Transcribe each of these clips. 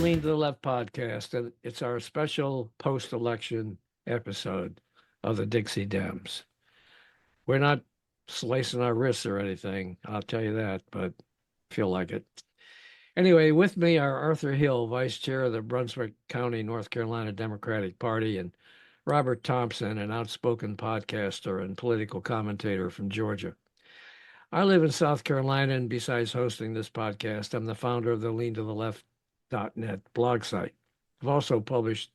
Lean to the Left podcast, and it's our special post-election episode of the Dixie Dems. We're not slicing our wrists or anything, I'll tell you that, but feel like it. Anyway, with me are Arthur Hill, Vice Chair of the Brunswick County, North Carolina Democratic Party, and Robert Thompson, an outspoken podcaster and political commentator from Georgia. I live in South Carolina, and besides hosting this podcast, I'm the founder of the leantotheleft.net blog site. I've also published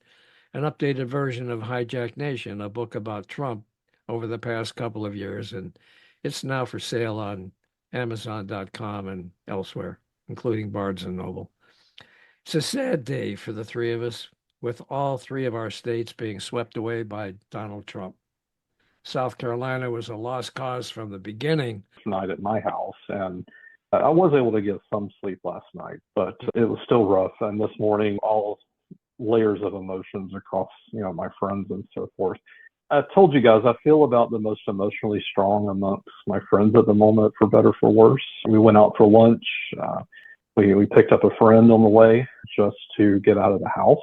an updated version of Hijacked Nation, a book about Trump over the past couple of years, and it's now for sale on Amazon.com and elsewhere, including Barnes and Noble. It's a sad day for the three of us, with all three of our states being swept away by Donald Trump. South Carolina was a lost cause from the beginning. Tonight at my house, and I was able to get some sleep last night, but it was still rough. And this morning, all layers of emotions across, my friends and so forth. I told you guys, I feel about the most emotionally strong amongst my friends at the moment, for better, for worse. We went out for lunch. We picked up a friend on the way just to get out of the house.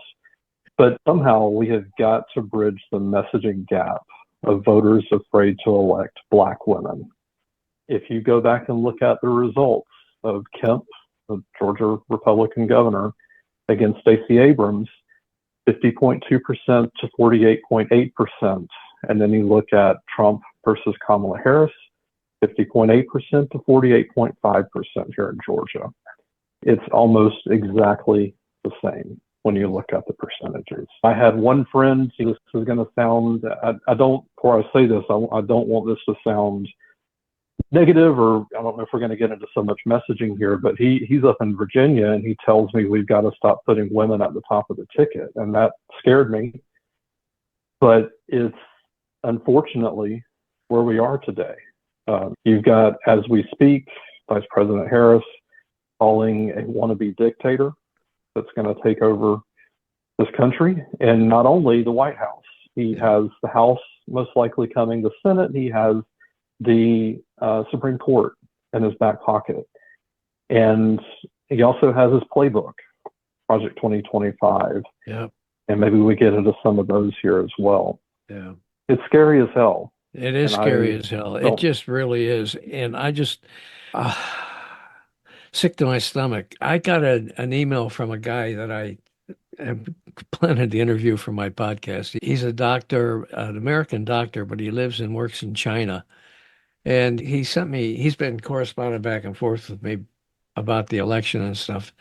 But somehow we have got to bridge the messaging gap of voters afraid to elect Black women. If you go back and look at the results of Kemp, the Georgia Republican governor, against Stacey Abrams, 50.2% to 48.8%. And then you look at Trump versus Kamala Harris, 50.8% to 48.5% here in Georgia. It's almost exactly the same when you look at the percentages. I had one friend, this is going to sound, before I say this, I don't want this to sound negative, or I don't know if we're going to get into so much messaging here, but he's up in Virginia, and he tells me we've got to stop putting women at the top of the ticket. And that scared me. But it's unfortunately where we are today. You've got, as we speak, Vice President Harris calling a wannabe dictator that's going to take over this country. And not only the White House, he has the House most likely coming, the Senate, he has the Supreme Court in his back pocket. And he also has his playbook, Project 2025. Yeah. And maybe we get into some of those here as well. Yeah. It's scary as hell. It is scary as hell. It just really is. And I just, sick to my stomach. I got an email from a guy that I am planning to interview for my podcast. He's a doctor, an American doctor, but he lives and works in China. And he's been corresponding back and forth with me about the election and stuff.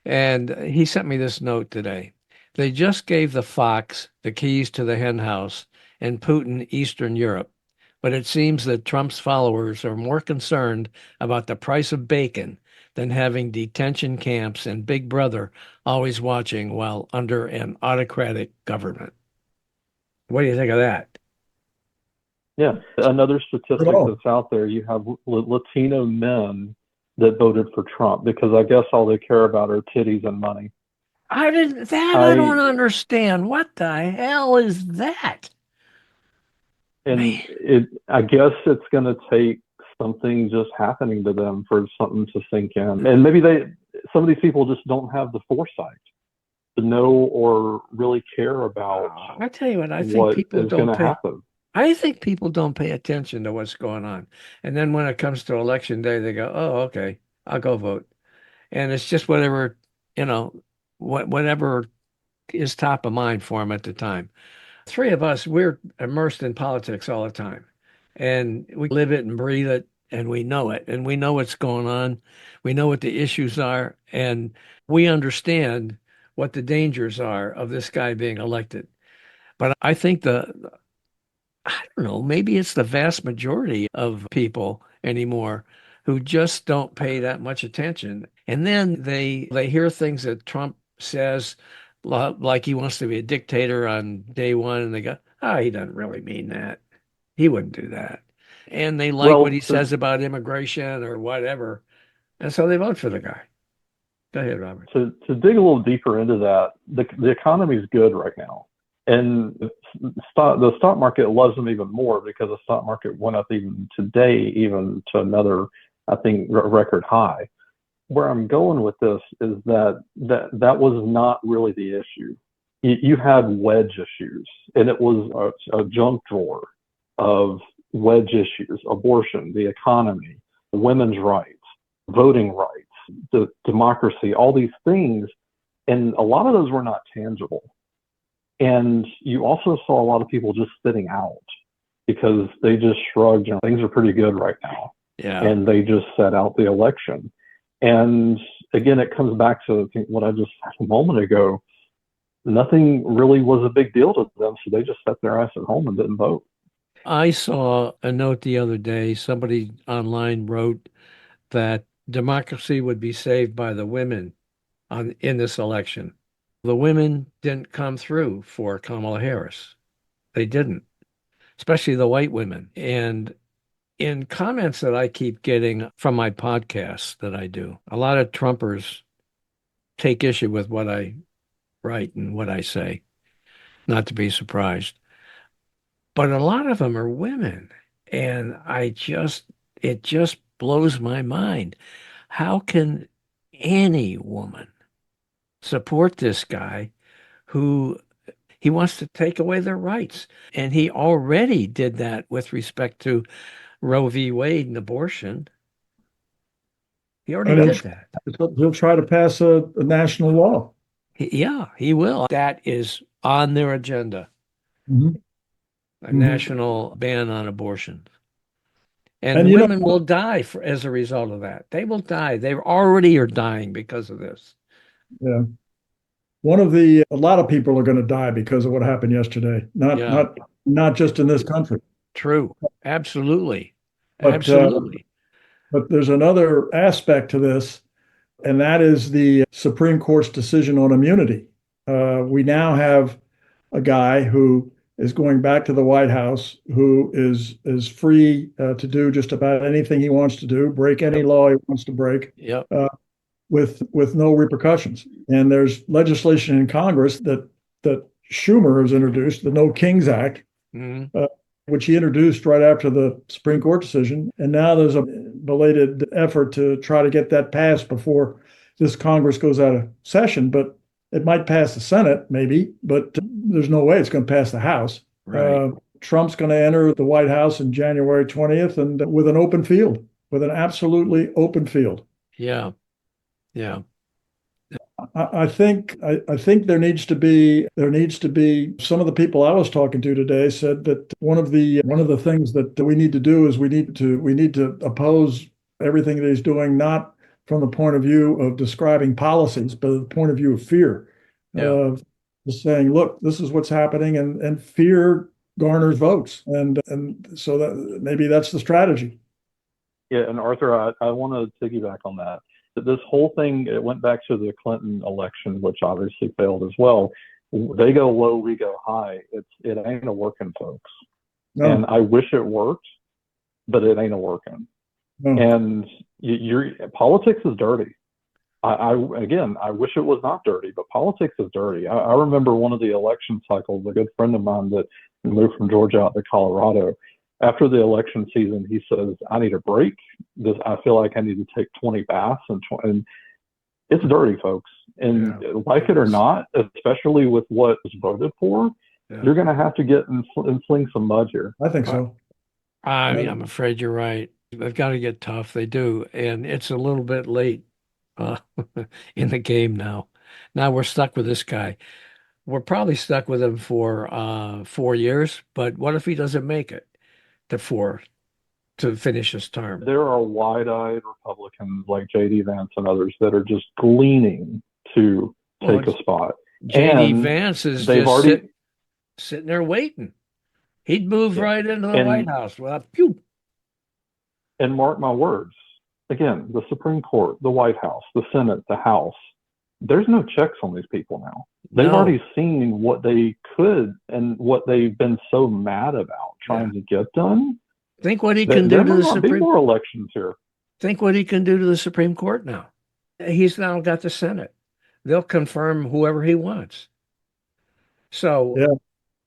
And he sent me this note today. They just gave the fox the keys to the hen house in Putin, Eastern Europe. But it seems that Trump's followers are more concerned about the price of bacon than having detention camps and Big Brother always watching while under an autocratic government. What do you think of that? Yeah, another statistic that's out there, you have Latino men that voted for Trump because I guess all they care about are titties and money. I don't understand. What the hell is that? And I guess it's going to take something just happening to them for something to sink in. And maybe some of these people just don't have the foresight to know or really care about I tell you what, I think people don't happen. I think people don't pay attention to what's going on. And then when it comes to election day, they go, oh, okay, I'll go vote. And it's just whatever, whatever is top of mind for them at the time. Three of us, we're immersed in politics all the time. And we live it and breathe it, and we know it. And we know what's going on. We know what the issues are. And we understand what the dangers are of this guy being elected. But I think I don't know, maybe it's the vast majority of people anymore who just don't pay that much attention. And then they hear things that Trump says, like he wants to be a dictator on day one, and they go, he doesn't really mean that. He wouldn't do that. And they like what he says about immigration or whatever. And so they vote for the guy. Go ahead, Robert. To dig a little deeper into that, the economy is good right now. And the stock market loves them even more because the stock market went up even today, even to another, I think, record high. where I'm going with this is that was not really the issue. You had wedge issues, and it was a junk drawer of wedge issues: abortion, the economy, women's rights, voting rights, the democracy, all these things, and a lot of those were not tangible. And you also saw a lot of people just sitting out because they just shrugged, things are pretty good right now. Yeah. And they just sat out the election. And again, it comes back to what I just said a moment ago. Nothing really was a big deal to them, so they just sat their ass at home and didn't vote. I saw a note the other day. Somebody online wrote that democracy would be saved by the women in this election. The women didn't come through for Kamala Harris. They didn't, especially the white women. And in comments that I keep getting from my podcasts that I do, a lot of Trumpers take issue with what I write and what I say, not to be surprised. But a lot of them are women. And it just blows my mind. How can any woman support this guy who he wants to take away their rights? And he already did that with respect to Roe v. Wade and abortion. He already did that. He'll try to pass a national law. Yeah, he will. That is on their agenda, Mhm. a Mhm. national ban on abortion. And And women will die as a result of that. They will die. They already are dying because of this. Yeah. A lot of people are going to die because of what happened yesterday. Yeah. Not just in this country. True. Absolutely. But Absolutely. But there's another aspect to this, and that is the Supreme Court's decision on immunity. We now have a guy who is going back to the White House, who is free to do just about anything he wants to do, break any law he wants to break, Yep. with no repercussions. And there's legislation in Congress that Schumer has introduced, the No Kings Act, Mhm. which he introduced right after the Supreme Court decision. And now there's a belated effort to try to get that passed before this Congress goes out of session. But it might pass the Senate, maybe, but there's no way it's going to pass the House. Right. Trump's going to enter the White House on January 20th and with an open field, with an absolutely open field. Yeah. Yeah. I think there needs to be some of the people I was talking to today said that one of the things that we need to do is we need to oppose everything that he's doing, not from the point of view of describing policies, but the point of view of fear. Yeah. Of saying, look, this is what's happening, and fear garners votes, and so that maybe that's the strategy. Yeah, and Arthur, I want to piggyback on that. This whole thing, it went back to the Clinton election, which obviously failed as well. They go low, we go high. It ain't a working, folks. No. And I wish it worked, but it ain't a working. No. And politics is dirty. I wish it was not dirty, but politics is dirty. I remember one of the election cycles, a good friend of mine that moved from Georgia out to Colorado. After the election season, he says, I need a break. I feel like I need to take 20 baths, and it's dirty, folks. And like it or not, especially with what was voted for, you're going to have to get and fling some mud here. I think so. I'm afraid you're right. They've got to get tough. They do. And it's a little bit late in the game now. Now we're stuck with this guy. We're probably stuck with him for 4 years, but what if he doesn't make it to finish his term? There are wide-eyed Republicans like J.D. Vance and others that are just gleaning to take a spot. J.D. Vance is just sitting there waiting. He'd move right into the White House. Well, pew. And mark my words, again, the Supreme Court, the White House, the Senate, the House, there's no checks on these people now. They've already seen what they could and what they've been so mad about trying to get done. Think what he can do to the Supreme Court. More elections here. Think what he can do to the Supreme Court now. He's now got the Senate. They'll confirm whoever he wants. So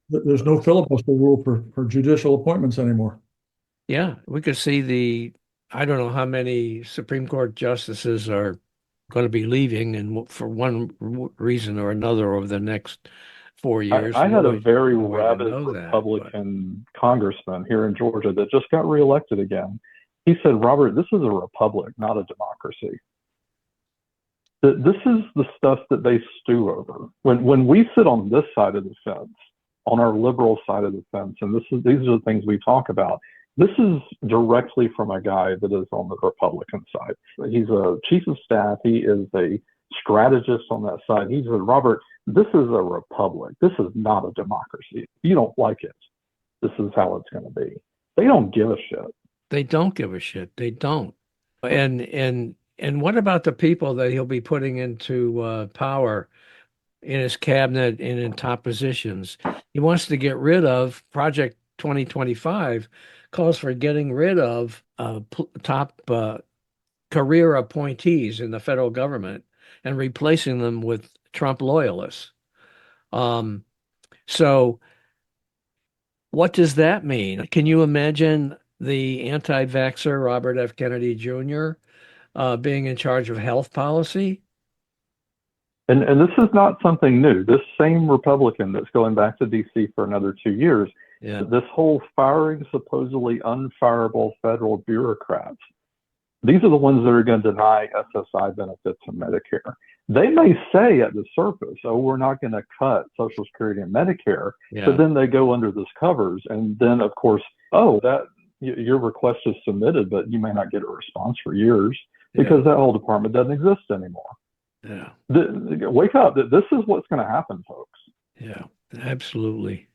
there's no filibuster rule for judicial appointments anymore. Yeah, we could see I don't know how many Supreme Court justices are going to be leaving, and for one reason or another over the next 4 years. I had a very no way to rabid know that, but Republican congressman here in Georgia that just got reelected again. He said, Robert, this is a republic, not a democracy. This is the stuff that they stew over. When we sit on this side of the fence, on our liberal side of the fence, and these are the things we talk about. This is directly from a guy that is on the Republican side. He's a chief of staff. He is a strategist on that side. He said, Robert, this is a republic. This is not a democracy. If you don't like it, this is how it's going to be. They don't give a shit. they don't give a shit. They don't. And what about the people that he'll be putting into power in his cabinet and in top positions? He wants to get rid of Project 2025, calls for getting rid of top career appointees in the federal government and replacing them with Trump loyalists. So what does that mean? Can you imagine the anti-vaxxer Robert F. Kennedy Jr. Being in charge of health policy? And this is not something new. This same Republican that's going back to D.C. for another 2 years, Yeah. this whole firing supposedly unfireable federal bureaucrats, these are the ones that are going to deny SSI benefits and Medicare. They may say at the surface, oh, we're not going to cut Social Security and Medicare, Yeah. but then they go under this covers. And then, of course, oh, your request is submitted, but you may not get a response for years because that whole department doesn't exist anymore. Yeah. Wake up. This is what's going to happen, folks. Yeah, absolutely.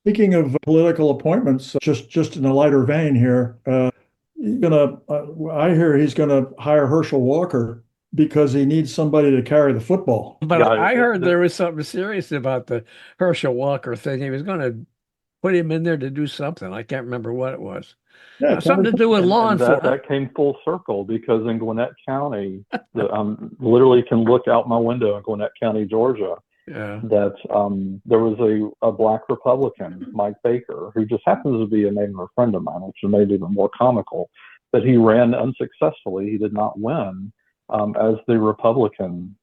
Speaking of political appointments, just in a lighter vein here, I hear he's gonna hire Herschel Walker because he needs somebody to carry the football. But Yeah, I heard there was something serious about the Herschel Walker thing. He was going to put him in there to do something. I can't remember what it was. Yeah, Something to do with law and enforcement. that came full circle because in Gwinnett County, literally can look out my window in Gwinnett County, Georgia, Yeah. that there was a black Republican, Mike Baker, who just happens to be a name of a friend of mine, which made it even more comical, that he ran unsuccessfully. He did not win as the Republican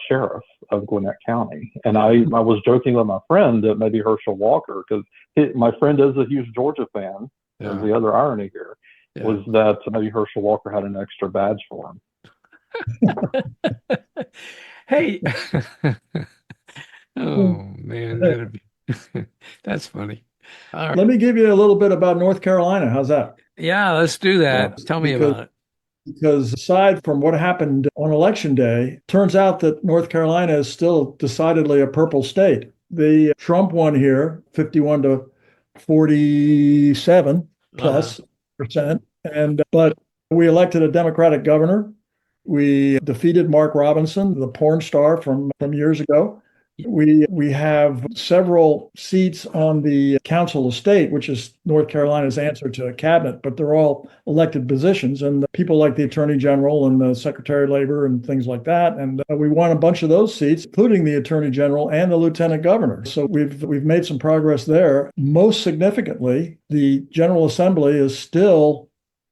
sheriff of Gwinnett County. And I was joking with my friend that maybe Herschel Walker, because my friend is a huge Georgia fan. Yeah. The other irony here was that maybe Herschel Walker had an extra badge for him. Hey. Oh, man. That's funny. All right. Let me give you a little bit about North Carolina. How's that? Yeah, let's do that. Tell me about it. Because aside from what happened on election day, turns out that North Carolina is still decidedly a purple state. The Trump won here, 51 to 47 plus percent. But we elected a Democratic governor. We defeated Mark Robinson, the porn star from years ago. We have several seats on the Council of State, which is North Carolina's answer to a cabinet, but they're all elected positions, and people like the Attorney General and the Secretary of Labor and things like that. And we won a bunch of those seats, including the Attorney General and the Lieutenant Governor. So we've made some progress there. Most significantly, the General Assembly is still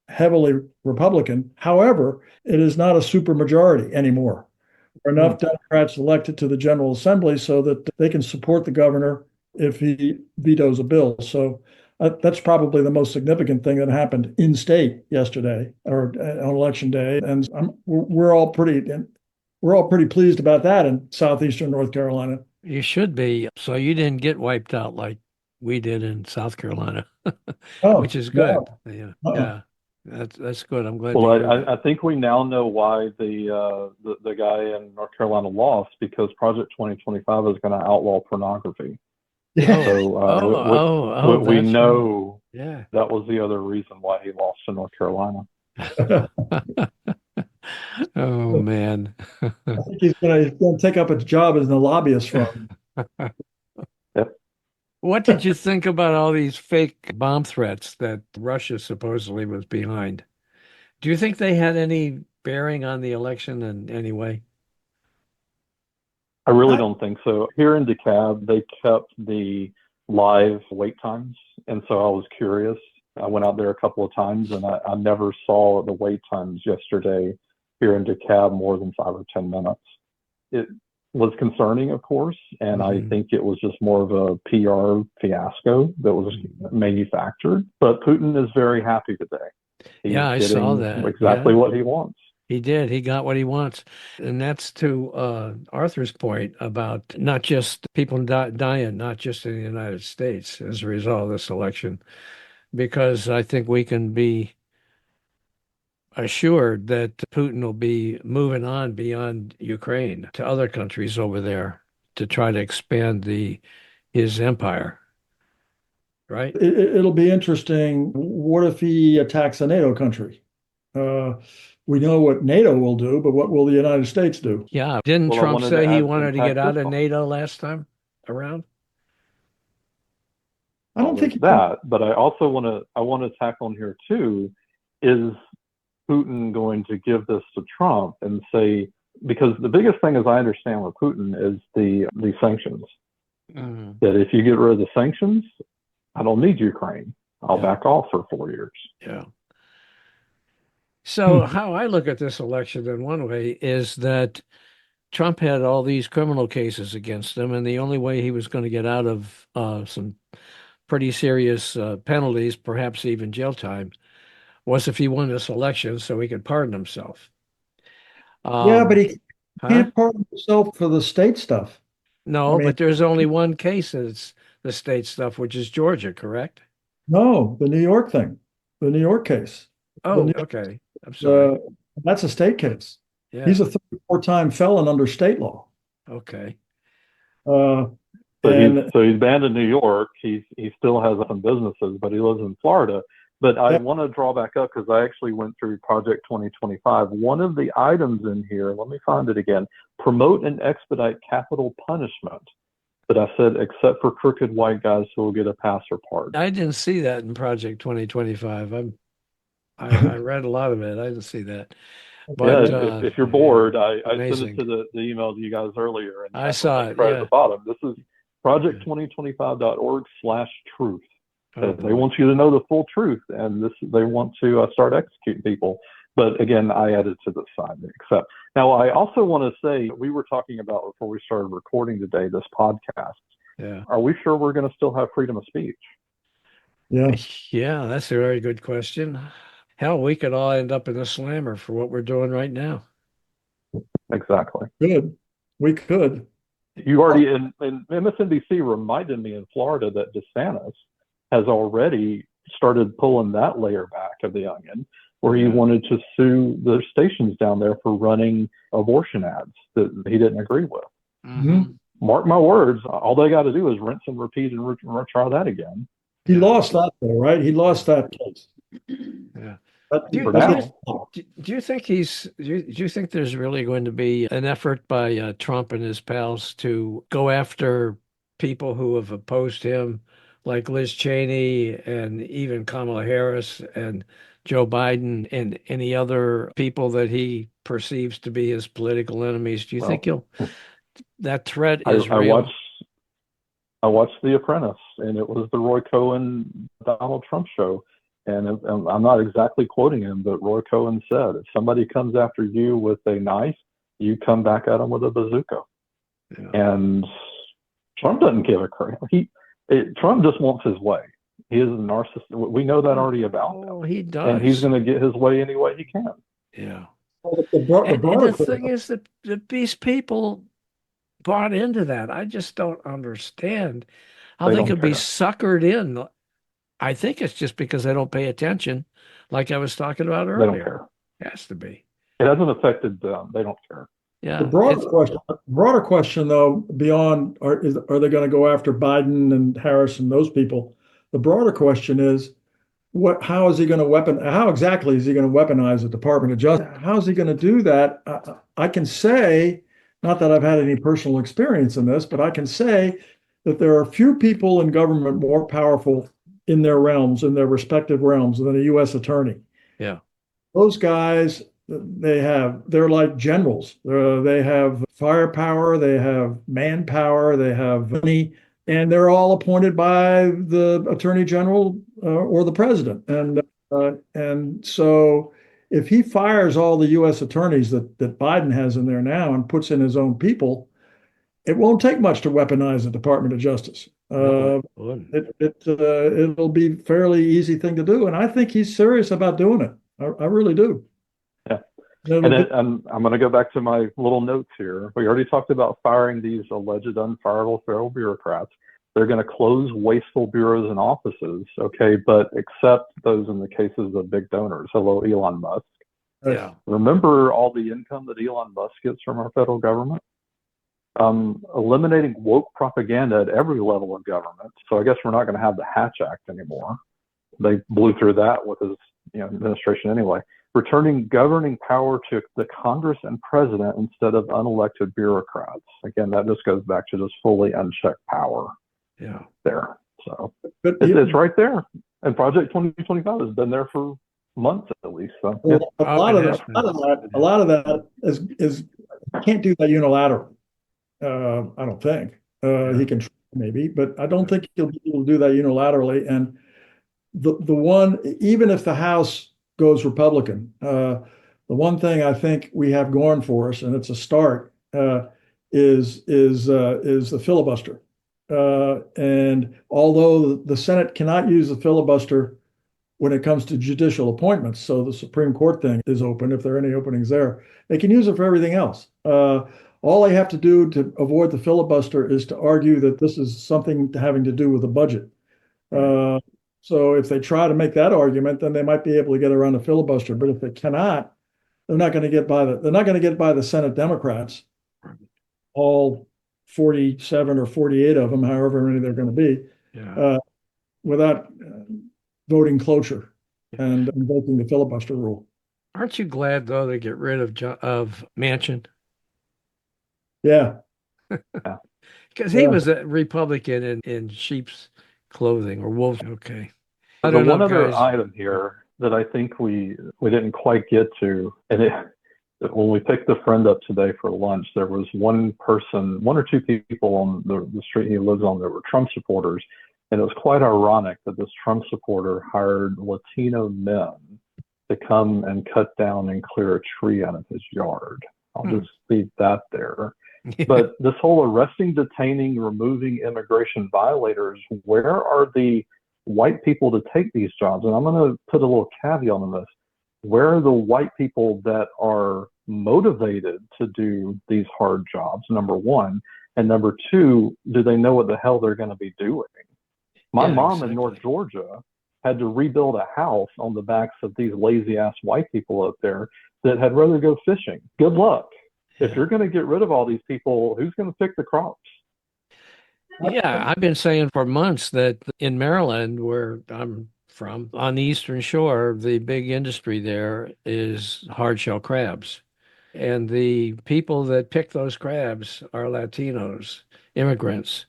heavily Republican. However, it is not a supermajority anymore. There are enough Democrats elected to the General Assembly so that they can support the governor if he vetoes a bill. So that's probably the most significant thing that happened in state yesterday or on election day. And we're all pretty pleased about that in southeastern North Carolina. You should be. So you didn't get wiped out like we did in South Carolina, which is good. No. Yeah. That's good. I'm glad. Well, I think we now know why the guy in North Carolina lost, because Project 2025 is going to outlaw pornography. Yeah. So we know that was the other reason why he lost to North Carolina. Oh man. I think he's going to take up a job as a lobbyist firm. Yep. What did you think about all these fake bomb threats that Russia supposedly was behind? Do you think they had any bearing on the election in any way? I really don't think so. Here in DeKalb, they kept the live wait times, and so I was curious. I went out there a couple of times, and I never saw the wait times yesterday here in DeKalb more than 5 or 10 minutes. It was concerning, of course, and I think it was just more of a PR fiasco that was manufactured. But Putin is very happy today. He's I saw getting that. exactly what he wants. He did. He got what he wants. And that's to Arthur's point about not just people dying, not just in the United States as a result of this election, because I think we can be assured that Putin will be moving on beyond Ukraine to other countries over there to try to expand his empire. Right? It'll be interesting. What if he attacks a NATO country? We know what NATO will do, but what will the United States do? Yeah. Didn't Well, Trump say he wanted to get out of Israel. NATO last time around? I don't think that, but I also want to tack on here too, is Putin going to give this to Trump and say, because the biggest thing, as I understand with Putin, is the sanctions. That if you get rid of the sanctions, I don't need Ukraine. I'll back off for 4 years. Yeah. So how I look at this election in one way is that Trump had all these criminal cases against him, and the only way he was going to get out of some pretty serious penalties, perhaps even jail time, was if he won this election so he could pardon himself. Yeah, but he can't pardon himself for the state stuff. No, but there's only one case that's the state stuff, which is Georgia, correct? No, the New York thing, the New York case. Oh, okay. I'm sorry. That's a state case. Yeah. He's a 34-time felon under state law. Okay. So he's banned in New York. He still has some businesses, but he lives in Florida. But I want to draw back up because I actually went through Project 2025. One of the items in here, let me find it again, promote and expedite capital punishment. But I said, except for crooked white guys who will get a pass or pardon. I didn't see that in Project 2025. I read a lot of it. I didn't see that. But if you're bored, I sent amazing. it to the email to you guys earlier. And I saw it. Right at the bottom. This is project2025.org/truth. They want you to know the full truth, and they want to start executing people. But again, I added to the side. Except now, I also want to say we were talking about before we started recording today this podcast. Yeah. Are we sure we're going to still have freedom of speech? Yeah. Yeah, that's a very good question. Hell, we could all end up in a slammer for what we're doing right now. Exactly. Good. We could. You already, and MSNBC reminded me in Florida that DeSantis has already started pulling that layer back of the onion, where he wanted to sue the stations down there for running abortion ads that he didn't agree with. Mark my words, all they got to do is rinse and repeat and try that again. He lost that though, right? He lost that case. Yeah. Do you think do you think there's really going to be an effort by Trump and his pals to go after people who have opposed him, like Liz Cheney and even Kamala Harris and Joe Biden and any other people that he perceives to be his political enemies? Do you think that threat is real? I watched The Apprentice, and it was the Roy Cohen Donald Trump show. And I'm not exactly quoting him, but Roy Cohen said, if somebody comes after you with a knife, you come back at them with a bazooka. Yeah. And Trump doesn't give a crap. Trump just wants his way. He is a narcissist. We know that already about him. He does. And he's going to get his way any way he can. Yeah. And the thing is that these people bought into that. I just don't understand how they could be suckered in. I think it's just because they don't pay attention, like I was talking about earlier. They don't care. It has to be. It hasn't affected them. They don't care. Yeah. The broader question, though, beyond are they going to go after Biden and Harris and those people? The broader question is, how is he going to how exactly is he going to weaponize the Department of Justice? How is he going to do that? I can say, not that I've had any personal experience in this, but I can say that there are few people in government more powerful in their realms, in their respective realms, than a U.S. attorney. Yeah. Those guys, they're like generals. They have firepower, they have manpower, they have money, and they're all appointed by the attorney general or the president. And so if he fires all the U.S. attorneys that Biden has in there now and puts in his own people, it won't take much to weaponize the Department of Justice. No, it wouldn't. It'll be fairly easy thing to do, and I think he's serious about doing it. I really do. Yeah. And I'm going to go back to my little notes here. We already talked about firing these alleged unfireable federal bureaucrats. They're going to close wasteful bureaus and offices, okay, but except those in the cases of big donors. Hello, Elon Musk. Yeah. Remember all the income that Elon Musk gets from our federal government? Eliminating woke propaganda at every level of government. So I guess we're not going to have the Hatch Act anymore. They blew through that with his administration anyway. Returning governing power to the Congress and president instead of unelected bureaucrats. Again, that just goes back to just fully unchecked power. Yeah. There. So it's right there. And Project 2025 has been there for months at least. So yeah. a lot of that is can't do that unilaterally. I don't think he can maybe, but I don't think he'll be able to do that unilaterally. And the one, even if the House goes Republican, the one thing I think we have going for us, and it's a start, is the filibuster. And although the Senate cannot use the filibuster when it comes to judicial appointments, so the Supreme Court thing is open if there are any openings there, they can use it for everything else. All they have to do to avoid the filibuster is to argue that this is something having to do with the budget. So if they try to make that argument, then they might be able to get around the filibuster. But if they cannot, they're not going to get by the Senate Democrats, all 47 or 48 of them, however many they're going to be, without voting cloture and invoking the filibuster rule. Aren't you glad though to get rid of Manchin? Yeah. Because he was a Republican in sheep's clothing or wolf. Okay. I don't know, one other guys. Item here that I think we didn't quite get to, and when we picked a friend up today for lunch, there was one or two people on the street he lives on that were Trump supporters. And it was quite ironic that this Trump supporter hired Latino men to come and cut down and clear a tree out of his yard. I'll just leave that there. But this whole arresting, detaining, removing immigration violators, where are the white people to take these jobs? And I'm going to put a little caveat on this. Where are the white people that are motivated to do these hard jobs, number one? And number two, do they know what the hell they're going to be doing? My mom in North Georgia had to rebuild a house on the backs of these lazy ass white people up there that had rather go fishing. Good luck. If you're going to get rid of all these people, who's going to pick the crops? Yeah, I've been saying for months that in Maryland, where I'm from, on the Eastern Shore, the big industry there is hard-shell crabs. And the people that pick those crabs are Latinos, immigrants.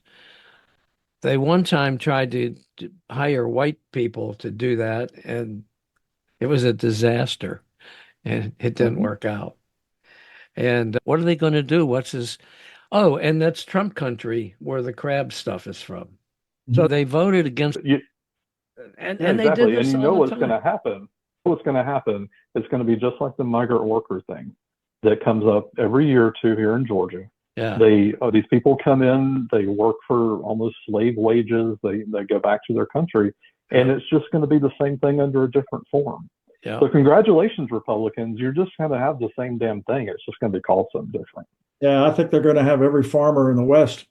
They one time tried to hire white people to do that, and it was a disaster, and it didn't work out. And what are they going to do? Oh, and that's Trump country where the crab stuff is from. So they voted against and exactly. they did this and you know what's time. going to happen. What's going to happen? It's going to be just like the migrant worker thing that comes up every year or two here in Georgia. Yeah. These people come in, they work for almost slave wages, they go back to their country, and it's just going to be the same thing under a different form. Yeah. So congratulations, Republicans. You're just going to have the same damn thing. It's just going to be called something different. Yeah, I think they're going to have every farmer in the West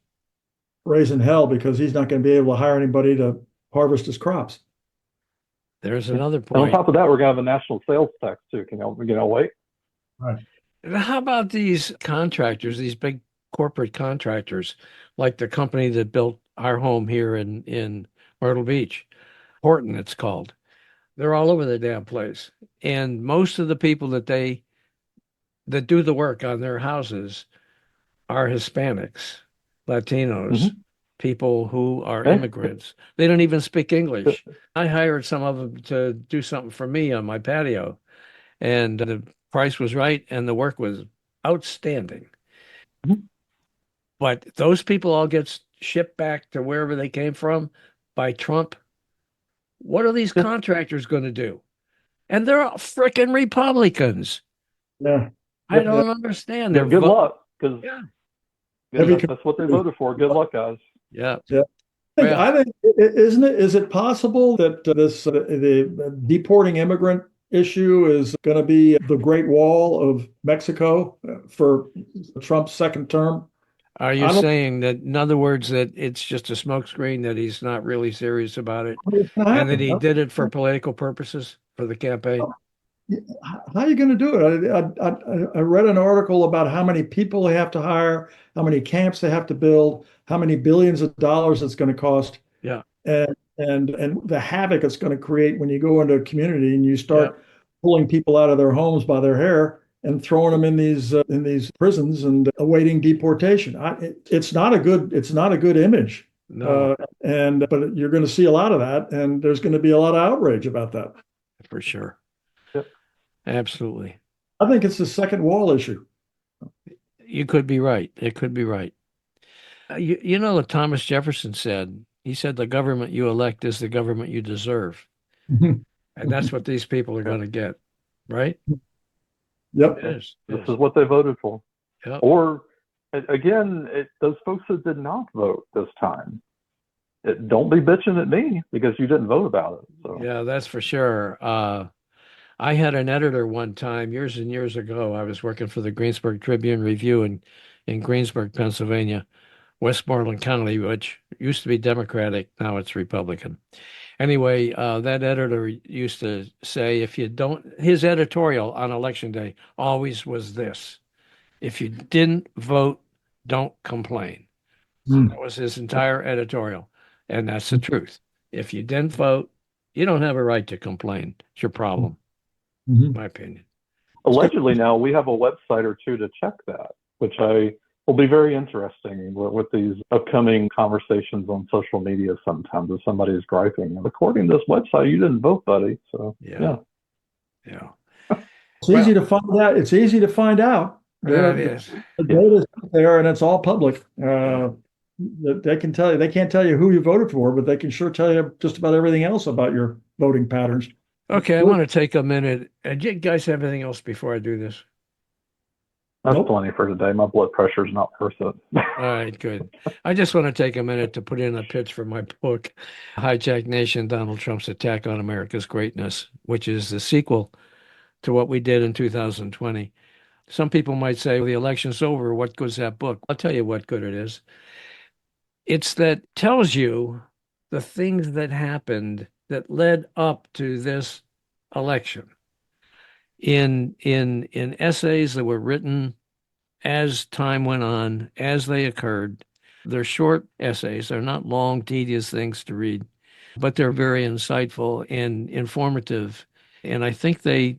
raising hell because he's not going to be able to hire anybody to harvest his crops. There's another And on point. top of that, we're going to have a national sales tax too. Can you wait? Right. How about these contractors, these big corporate contractors, like the company that built our home here in Myrtle Beach, Horton, it's called. They're all over the damn place. And most of the people that do the work on their houses are Hispanics, Latinos, people who are immigrants. They don't even speak English. I hired some of them to do something for me on my patio, and the price was right and the work was outstanding. But those people all get shipped back to wherever they came from by Trump. What are these contractors going to do? and they're all frickin' Republicans. Yeah. I don't understand. Yeah, good luck, because Yeah, Every that's what they voted for. Good luck, guys. yeah. Yeah. Well, I think, isn't it? Is it possible that this the deporting immigrant issue is going to be the Great Wall of Mexico for Trump's second term? are you I don't saying that, in other words, that it's just a smokescreen, that he's not really serious about it, think it's going to and that happen. he did it for political purposes for the campaign? How are you going to do it? I read an article about how many people they have to hire, how many camps they have to build, how many billions of dollars it's going to cost, Yeah, and the havoc it's going to create when you go into a community and you yeah. start pulling people out of their homes by their hair and throwing them in these prisons and awaiting deportation. It's not a good image. No, But you're going to see a lot of that, and there's going to be a lot of outrage about that. for sure. Yep. Absolutely. I think it's the second wall issue. You could be right. It could be right. You know what Thomas Jefferson said? He said, the government you elect is the government you deserve. And that's what these people are going to get, right? Yep. It is. This is what they voted for. Yep. Or, again, those folks that did not vote this time, don't be bitching at me because you didn't vote about it. So. Yeah, that's for sure. I had an editor one time, years and years ago. I was working for the Greensburg Tribune Review in Greensburg, Pennsylvania, Westmoreland County, which used to be Democratic, now it's Republican. Anyway, that editor used to say, if you don't, his editorial on election day always was this: if you didn't vote, don't complain. That was his entire editorial. And that's the truth. If you didn't vote, you don't have a right to complain. It's your problem, in my opinion. Allegedly, now we have a website or two to check that, which will be very interesting with these upcoming conversations on social media sometimes if somebody is griping. According to this website, you didn't vote, buddy. So, Yeah. It's easy to find out. It's easy to find out. Yeah, it is. The data's there and it's all public. They can tell you, they can't tell you who you voted for, but they can sure tell you just about everything else about your voting patterns. Okay, I want to take a minute. Do you guys have anything else before I do this? That's Nope. plenty for today. My blood pressure is not worth it. All right, good. I just want to take a minute to put in a pitch for my book, Hijack Nation, Donald Trump's Attack on America's Greatness, which is the sequel to what we did in 2020. Some people might say, well, the election's over. What good's that book? I'll tell you what good it is. It's that tells you the things that happened that led up to this election in essays that were written as time went on, as they occurred. They're short essays. They're not long, tedious things to read, but they're very insightful and informative. And I think they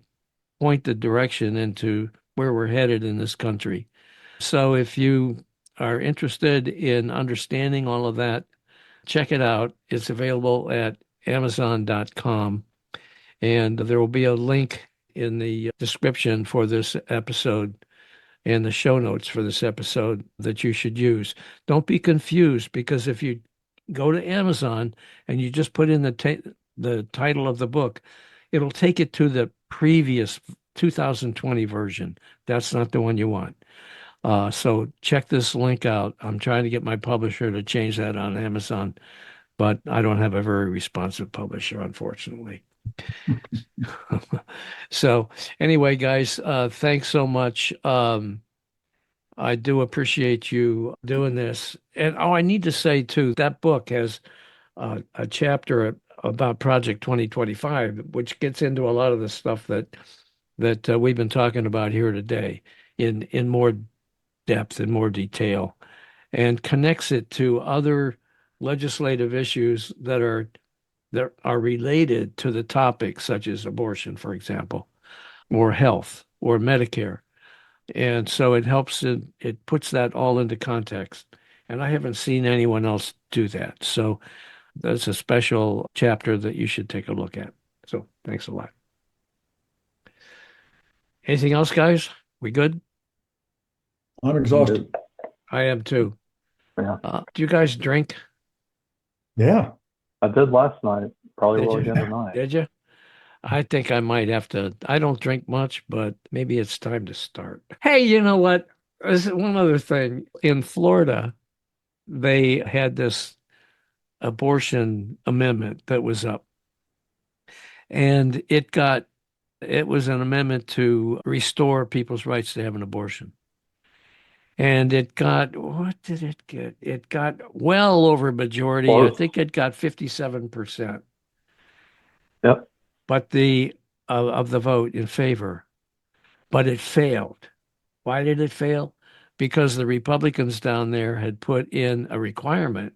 point the direction into where we're headed in this country. So if you are interested in understanding all of that, check it out. It's available at Amazon.com. And there will be a link in the description for this episode and the show notes for this episode that you should use. Don't be confused, because if you go to Amazon and you just put in the title of the book, it'll take it to the previous 2020 version. That's not the one you want. So check this link out. I'm trying to get my publisher to change that on Amazon, but I don't have a very responsive publisher, unfortunately. So anyway, guys, thanks so much. I do appreciate you doing this. And I need to say too, that book has a chapter about Project 2025, which gets into a lot of the stuff that we've been talking about here today in more depth and more detail, and connects it to other legislative issues that are related to the topic, such as abortion, for example, or health or Medicare. And so it puts that all into context. And I haven't seen anyone else do that. So that's a special chapter that you should take a look at. So thanks a lot. Anything else, guys? We good? I'm exhausted. I am too. Yeah. Do you guys drink? Yeah. I did last night. Probably Did will you? again tonight. Did you? I think I might have to. I don't drink much, but maybe it's time to start. Hey, you know what? There's one other thing. In Florida, they had this abortion amendment that was up, and it was an amendment to restore people's rights to have an abortion. And it got, what did it get? It got well over majority. I Close. think it got 57%. Yep. But of the vote in favor, but it failed. Why did it fail? Because the Republicans down there had put in a requirement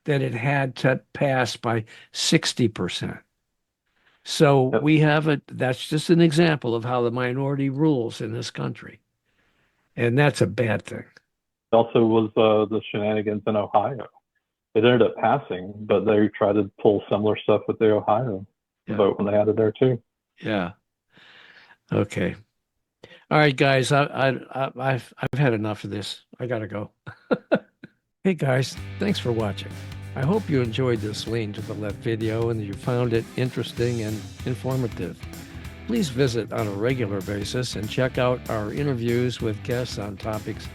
that it had to pass by 60%. So Yep. that's just an example of how the minority rules in this country. And that's a bad thing. Also was the shenanigans in Ohio. It ended up passing, but they tried to pull similar stuff with the Ohio Yeah. vote when they had it there too. Yeah. Okay. All right, guys. I've had enough of this. I gotta go. Hey guys, thanks for watching. I hope you enjoyed this Lean to the Left video and you found it interesting and informative. Please visit on a regular basis and check out our interviews with guests on topics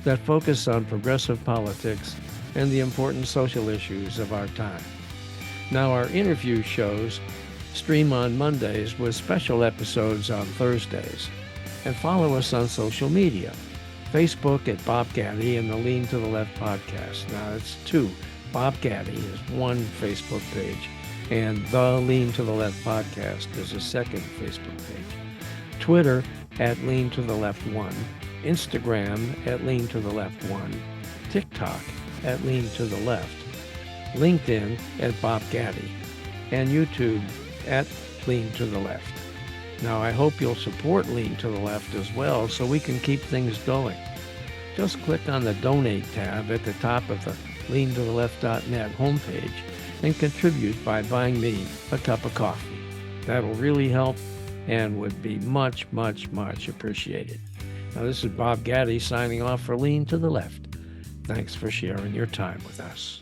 that focus on progressive politics and the important social issues of our time. Now, our interview shows stream on Mondays with special episodes on Thursdays. And follow us on social media. Facebook at Bob Gatty and the Lean to the Left podcast. Now, it's two. Bob Gatty is one Facebook page, and the Lean to the Left podcast is a second Facebook page. Twitter at Lean to the Left 1. Instagram at Lean to the Left 1. TikTok at Lean to the Left. LinkedIn at Bob Gatty. And YouTube at Lean to the Left. Now, I hope you'll support Lean to the Left as well so we can keep things going. Just click on the Donate tab at the top of the leantotheleft.net homepage and contribute by buying me a cup of coffee. That'll really help and would be much, much, much appreciated. Now, this is Bob Gatty signing off for Lean to the Left. Thanks for sharing your time with us.